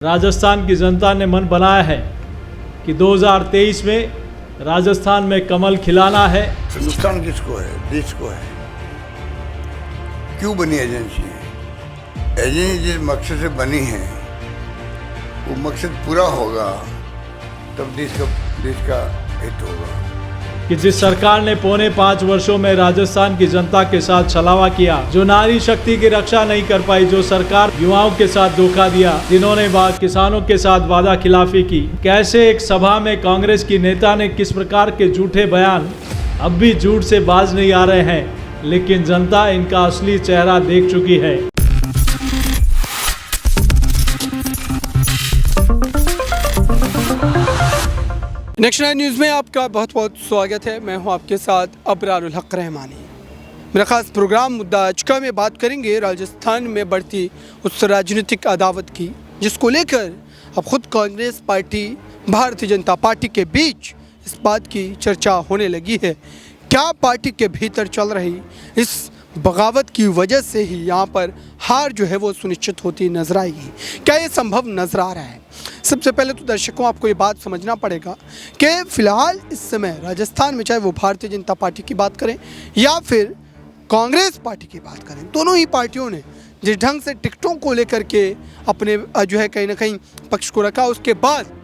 राजस्थान की जनता ने मन बनाया है कि 2023 में राजस्थान में कमल खिलाना है। तो नुकसान किसको है? देश को है। क्यों बनी एजेंसी? एजेंसी जिस मकसद से बनी है वो मकसद पूरा होगा तब देश का हित होगा। कि जिस सरकार ने पौने 5 वर्षों में राजस्थान की जनता के साथ छलावा किया, जो नारी शक्ति की रक्षा नहीं कर पाई, जो सरकार युवाओं के साथ धोखा दिया, जिन्होंने किसानों के साथ वादा खिलाफी की, कैसे एक सभा में कांग्रेस की नेता ने किस प्रकार के झूठे बयान अब भी झूठ से बाज नहीं आ रहे हैं, लेकिन जनता इनका असली चेहरा देख चुकी है। नेक्स्ट 9 न्यूज़ में आपका बहुत बहुत स्वागत है। मैं हूं आपके साथ अबरारुल हक रहमानी। मेरा खास प्रोग्राम मुद्दा आज का में बात करेंगे राजस्थान में बढ़ती उस राजनीतिक अदावत की, जिसको लेकर अब खुद कांग्रेस पार्टी भारतीय जनता पार्टी के बीच इस बात की चर्चा होने लगी है। क्या पार्टी के भीतर चल रही इस बगावत की वजह से ही यहाँ पर हार जो है वो सुनिश्चित होती नजर आएगी? क्या ये संभव नजर आ रहा है? सबसे पहले तो दर्शकों आपको ये बात समझना पड़ेगा कि फ़िलहाल इस समय राजस्थान में चाहे वो भारतीय जनता पार्टी की बात करें या फिर कांग्रेस पार्टी की बात करें, दोनों ही पार्टियों ने जिस ढंग से टिकटों को लेकर के अपने जो है कहीं ना कहीं पक्ष को रखा, उसके बाद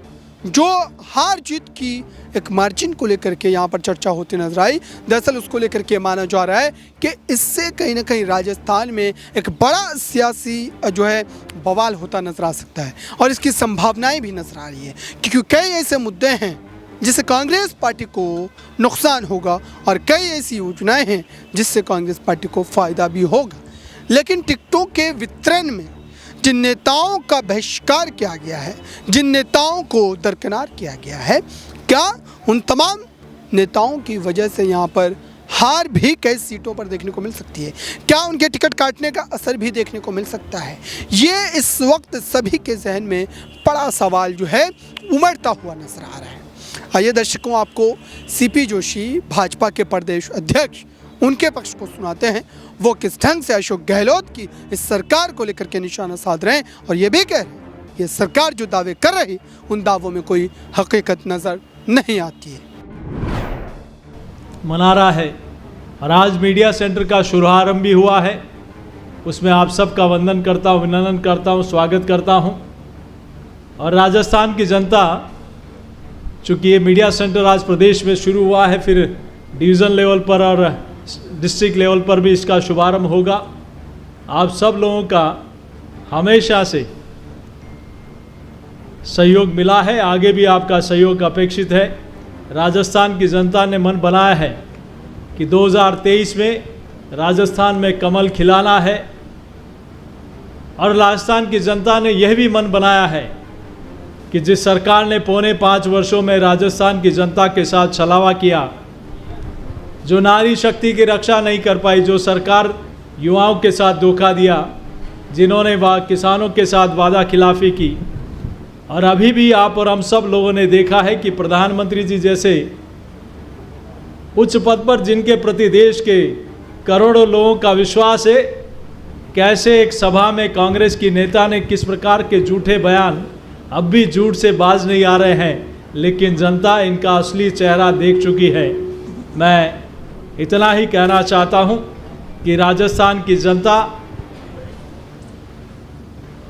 जो हार जीत की एक मार्जिन को लेकर के यहाँ पर चर्चा होती नजर आई। दरअसल उसको लेकर के माना जा रहा है कि इससे कहीं ना कहीं राजस्थान में एक बड़ा सियासी जो है बवाल होता नजर आ सकता है और इसकी संभावनाएं भी नजर आ रही है, क्योंकि कई ऐसे मुद्दे हैं जिससे कांग्रेस पार्टी को नुकसान होगा और कई ऐसी योजनाएँ हैं जिससे कांग्रेस पार्टी को फ़ायदा भी होगा। लेकिन टिकटों के वितरण में जिन नेताओं का बहिष्कार किया गया है, जिन नेताओं को दरकिनार किया गया है, क्या उन तमाम नेताओं की वजह से यहाँ पर हार भी कई सीटों पर देखने को मिल सकती है? क्या उनके टिकट काटने का असर भी देखने को मिल सकता है? ये इस वक्त सभी के जहन में बड़ा सवाल जो है उमड़ता हुआ नजर आ रहा है। आइए दर्शकों, आपको सीपी जोशी भाजपा के प्रदेश अध्यक्ष उनके पक्ष को सुनाते हैं। वो किस ढंग से अशोक गहलोत की इस सरकार को लेकर के निशाना साध रहे हैं और ये भी कह रहे हैं ये सरकार जो दावे कर रही उन दावों में कोई हकीकत नज़र नहीं आती है। मना रहा है और आज मीडिया सेंटर का शुभारंभ भी हुआ है। उसमें आप सबका वंदन करता हूँ, अभिनंदन करता हूँ, स्वागत करता हूँ। और राजस्थान की जनता, चूँकि ये मीडिया सेंटर आज प्रदेश में शुरू हुआ है, फिर डिवीज़न लेवल पर और डिस्ट्रिक्ट लेवल पर भी इसका शुभारंभ होगा। आप सब लोगों का हमेशा से सहयोग मिला है, आगे भी आपका सहयोग अपेक्षित है। राजस्थान की जनता ने मन बनाया है कि 2023 में राजस्थान में कमल खिलाना है और राजस्थान की जनता ने यह भी मन बनाया है कि जिस सरकार ने पौने 5 वर्षों में राजस्थान की जनता के साथ छलावा किया, जो नारी शक्ति की रक्षा नहीं कर पाई, जो सरकार युवाओं के साथ धोखा दिया, जिन्होंने किसानों के साथ वादा खिलाफी की, और अभी भी आप और हम सब लोगों ने देखा है कि प्रधानमंत्री जी जैसे उच्च पद पर जिनके प्रति देश के करोड़ों लोगों का विश्वास है, कैसे एक सभा में कांग्रेस की नेता ने किस प्रकार के झूठे बयान अब भी झूठ से बाज नहीं आ रहे हैं, लेकिन जनता इनका असली चेहरा देख चुकी है। मैं इतना ही कहना चाहता हूं कि राजस्थान की जनता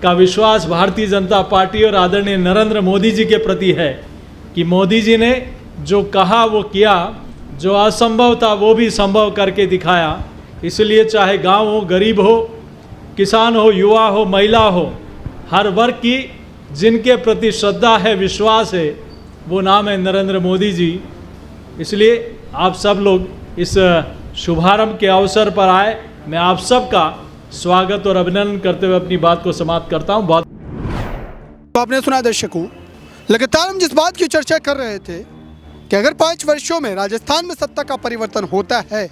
का विश्वास भारतीय जनता पार्टी और आदरणीय नरेंद्र मोदी जी के प्रति है कि मोदी जी ने जो कहा वो किया, जो असंभव था वो भी संभव करके दिखाया। इसलिए चाहे गांव हो, गरीब हो, किसान हो, युवा हो, महिला हो, हर वर्ग की जिनके प्रति श्रद्धा है, विश्वास है, वो नाम है नरेंद्र मोदी जी। इसलिए आप सब लोग इस शुभारंभ के अवसर पर आए। मैं आप सबका स्वागत और अभिनंदन करते हुए अपनी बात को समाप्त करता हूं। बहुत तो आपने सुना दर्शकों, लगातार हम जिस बात की चर्चा कर रहे थे कि अगर 5 वर्षों में राजस्थान में सत्ता का परिवर्तन होता है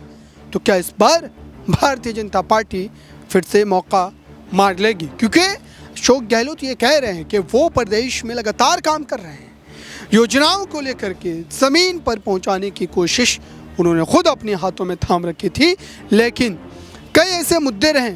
तो क्या इस बार भारतीय जनता पार्टी फिर से मौका मार लेगी? क्योंकि अशोक गहलोत ये कह रहे हैं कि वो प्रदेश में लगातार काम कर रहे हैं, योजनाओं को लेकर के ज़मीन पर पहुंचाने की कोशिश उन्होंने खुद अपने हाथों में थाम रखी थी। लेकिन कई ऐसे मुद्दे रहे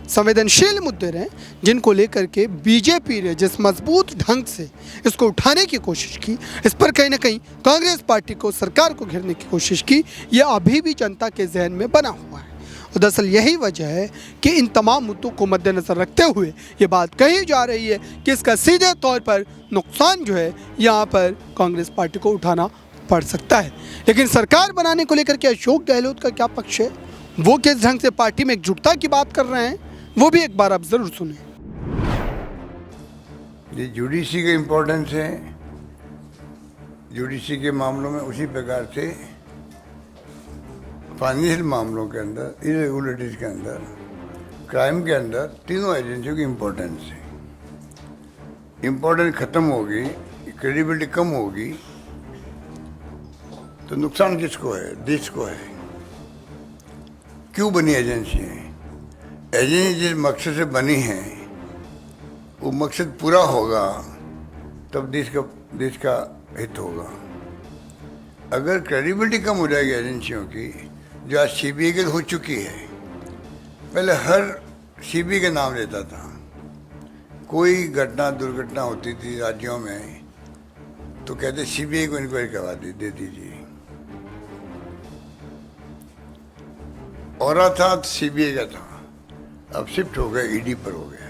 संवेदनशील मुद्दे रहे जिनको लेकर के बीजेपी ने जिस मजबूत ढंग से इसको उठाने की कोशिश की, इस पर कहीं ना कहीं कांग्रेस पार्टी को, सरकार को घेरने की कोशिश की, ये अभी भी जनता के जहन में बना हुआ है। और दरअसल यही वजह है कि इन तमाम मुद्दों को मद्देनज़र रखते हुए ये बात कही जा रही है कि इसका सीधे तौर पर नुकसान जो है यहाँ पर कांग्रेस पार्टी को उठाना पड़ सकता है। लेकिन सरकार बनाने को लेकर के अशोक गहलोत का क्या पक्ष है, वो किस ढंग से पार्टी में एकजुटता की बात कर रहे हैं, वो भी एक बार आप ज़रूर सुने। ये जुडिशरी का इम्पोर्टेंस है। जुडिशरी के मामलों में उसी प्रकार से फाइनेंशियल मामलों के अंदर, इरेगुलरिटीज के अंदर, क्राइम के अंदर तीनों एजेंसियों की इम्पोर्टेंस है। इम्पोर्टेंस खत्म होगी, क्रेडिबिलिटी कम होगी तो नुकसान किसको है? देश को है। क्यों बनी एजेंसी है? एजेंसी जिस मकसद से बनी है वो मकसद पूरा होगा तब देश का हित होगा। अगर क्रेडिबिलिटी कम हो जाएगी एजेंसियों की, जो आज सीबीआई की हो चुकी है, पहले हर सीबीआई का नाम लेता था। कोई घटना दुर्घटना होती थी राज्यों में तो कहते सीबीआई को इंक्वायरी करवा दे दीजिए। और था तो सीबीआई का था, अब शिफ्ट हो गया ईडी पर हो गया।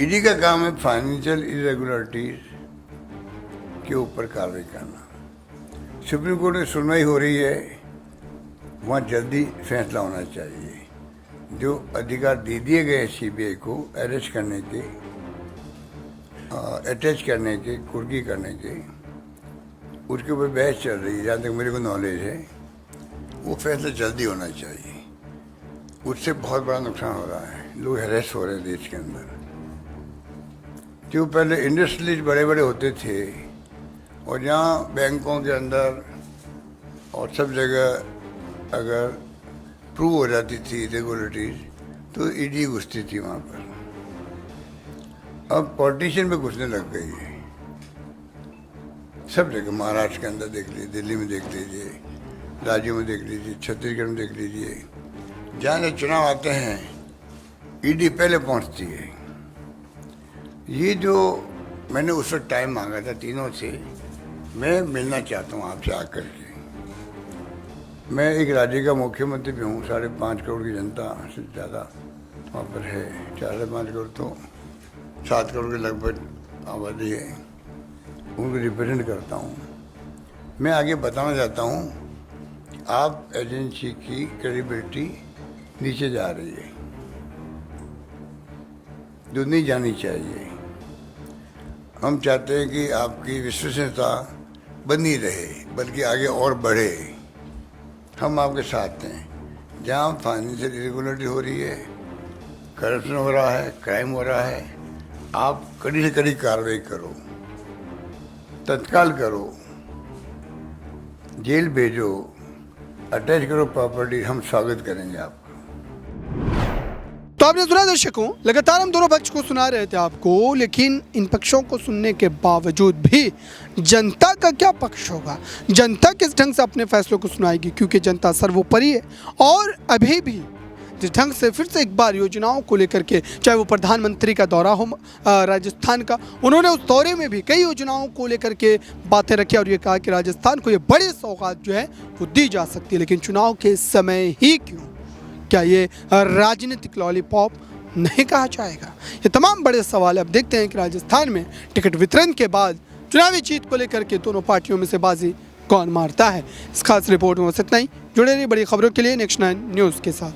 ईडी का काम है फाइनेंशियल इरेगुलरिटीज के ऊपर कार्रवाई करना। सुप्रीम कोर्ट में सुनवाई हो रही है, वहाँ जल्दी फैसला होना चाहिए। जो अधिकार दे दिए गए सीबीआई को अरेस्ट करने के, अटैच करने के, कुर्की करने के, उसके ऊपर बहस चल रही है। जहाँ तक मेरे को नॉलेज है वो फैसला जल्दी होना चाहिए। उससे बहुत बड़ा नुकसान हो रहा है, लोग हैरेस हो रहे हैं देश के अंदर। जो पहले इंडस्ट्रियलिस्ट बड़े बड़े होते थे और जहाँ बैंकों के अंदर और सब जगह अगर प्रूव हो जाती थी रेगुलेटरीज तो ईडी घुसती थी वहाँ पर। अब पॉलिटिशियन में घुसने लग गई है सब जगह। महाराष्ट्र के अंदर देख लीजिए, दिल्ली में देख लीजिए, राज्यों में देख लीजिए, छत्तीसगढ़ में देख लीजिए। जहाँ चुनाव आते हैं ईडी पहले पहुँचती है। ये जो मैंने उस वक्त टाइम मांगा था तीनों से, मैं मिलना चाहता हूँ आपसे आकर के। मैं एक राज्य का मुख्यमंत्री भी हूँ, 5.5 करोड़ की जनता से ज़्यादा वहाँ पर है। 4.5 करोड़ तो 7 करोड़ के लगभग आबादी है, उनको रिप्रेजेंट करता हूँ। मैं आगे बताना चाहता हूँ आप एजेंसी की क्रेडिबिलिटी नीचे जा रही है, जो नहीं जानी चाहिए। हम चाहते हैं कि आपकी विश्वसनीयता बनी रहे, बल्कि आगे और बढ़े। हम आपके साथ हैं। जहाँ फाइनेंशियल इरेगुलरिटी हो रही है, करप्शन हो रहा है, क्राइम हो रहा है, आप कड़ी से कड़ी कार्रवाई करो, तत्काल करो, जेल भेजो, अटैच करो प्रॉपर्टी, हम स्वागत करेंगे आपका। तो आपने सुना दर्शकों, लगातार हम दोनों पक्ष को सुना रहे थे आपको, लेकिन इन पक्षों को सुनने के बावजूद भी जनता का क्या पक्ष होगा, जनता किस ढंग से अपने फैसलों को सुनाएगी, क्योंकि जनता सर्वोपरि है। और अभी भी जिस ढंग से फिर से एक बार योजनाओं को लेकर के, चाहे वो प्रधानमंत्री का दौरा हो राजस्थान का, उन्होंने उस दौरे में भी कई योजनाओं को लेकर के बातें रखी और ये कहा कि राजस्थान को ये बड़ी सौगात जो है वो दी जा सकती है। लेकिन चुनाव के समय ही क्यों? क्या ये राजनीतिक लॉलीपॉप नहीं कहा जाएगा? ये तमाम बड़े सवाल। अब देखते हैं कि राजस्थान में टिकट वितरण के बाद चुनावी जीत को लेकर के दोनों पार्टियों में से बाजी कौन मारता है। इस खास रिपोर्ट में बस इतना ही। जुड़े रहिए बड़ी खबरों के लिए नेक्स्ट 9 न्यूज़ के साथ।